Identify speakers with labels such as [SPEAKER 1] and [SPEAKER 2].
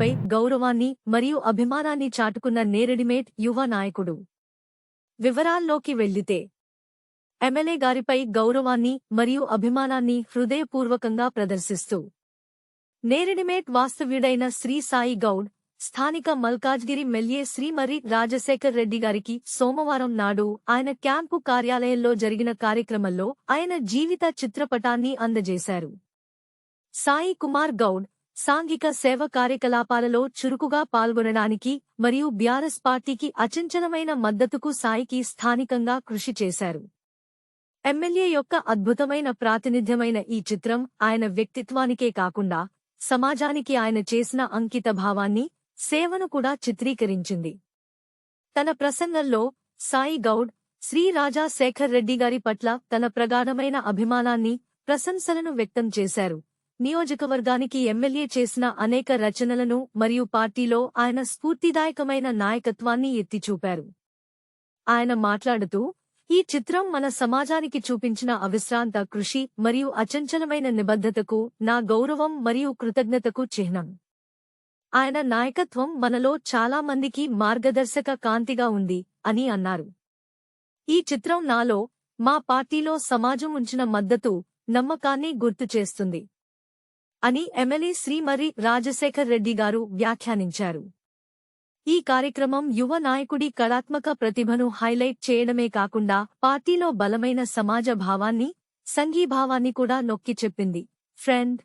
[SPEAKER 1] గారిపై గౌరవాన్ని మరియు అభిమానాన్ని చాటుకున్న నేరెడిమేట్ యువ నాయకుడు. వివరాల్లోకి వెళ్లితే, ఎమ్మెల్యే గారిపై గౌరవాన్ని మరియు అభిమానాన్ని హృదయపూర్వకంగా ప్రదర్శిస్తూ నేరెడిమేట్ వాస్తవ్యుడైన శ్రీ సాయి గౌడ్, స్థానిక మల్కాజ్గిరి ఎమ్మెల్యే శ్రీ మర్రి రాజశేఖర్ రెడ్డి గారికి సోమవారం నాడు ఆయన క్యాంపు కార్యాలయంలో జరిగిన కార్యక్రమంలో ఆయన జీవిత చిత్రపటాన్ని అందజేశారు. సాయి కుమార్ గౌడ్ సాంఘిక సేవ కార్యకలాపాలలో చురుకుగా పాల్గొనడానికి మరియు బీఆర్ఎస్ పార్టీకి అచంచలమైన మద్దతుకు సాయికి స్థానికంగా కృషి చేశారు. ఎమ్మెల్యే యొక్క అద్భుతమైన ప్రాతినిధ్యమైన ఈ చిత్రం ఆయన వ్యక్తిత్వానికే కాకుండా సమాజానికి ఆయన చేసిన అంకితభావాన్ని, సేవను కూడా చిత్రీకరించింది. తన ప్రసంగంలో సాయి గౌడ్ శ్రీ రాజా శేఖర్ రెడ్డి గారి పట్ల తన ప్రగాఢమైన అభిమానాన్ని, ప్రశంసలను వ్యక్తం చేశారు. నియోజకవర్గానికి ఎమ్మెల్యే చేసిన అనేక రచనలను మరియు పార్టీలో ఆయన స్ఫూర్తిదాయకమైన నాయకత్వాన్ని ఎత్తిచూపారు. ఆయన మాట్లాడుతూ, ఈ చిత్రం మన సమాజానికి చూపించిన అవిశ్రాంత కృషి మరియు అచంచలమైన నిబద్ధతకు నా గౌరవం మరియు కృతజ్ఞతకు చిహ్నం. ఆయన నాయకత్వం మనలో చాలా మందికి మార్గదర్శక కాంతిగా ఉంది అని అన్నారు. ఈ చిత్రం నాలో, మా పార్టీలో సమాజం ఉంచిన మద్దతు, నమ్మకాన్ని గుర్తు చేస్తుంది అని ఎమ్మెల్యే శ్రీ మర్రి రాజశేఖర్ రెడ్డి గారు వ్యాఖ్యానించారు. ఈ కార్యక్రమం యువ నాయకుడి కళాత్మక ప్రతిభను హైలైట్ చేయడమే కాకుండా పార్టీలో బలమైన సమాజ భావాన్ని, సంఘీభావాన్ని కూడా నొక్కి చెప్పింది. ఫ్రెండ్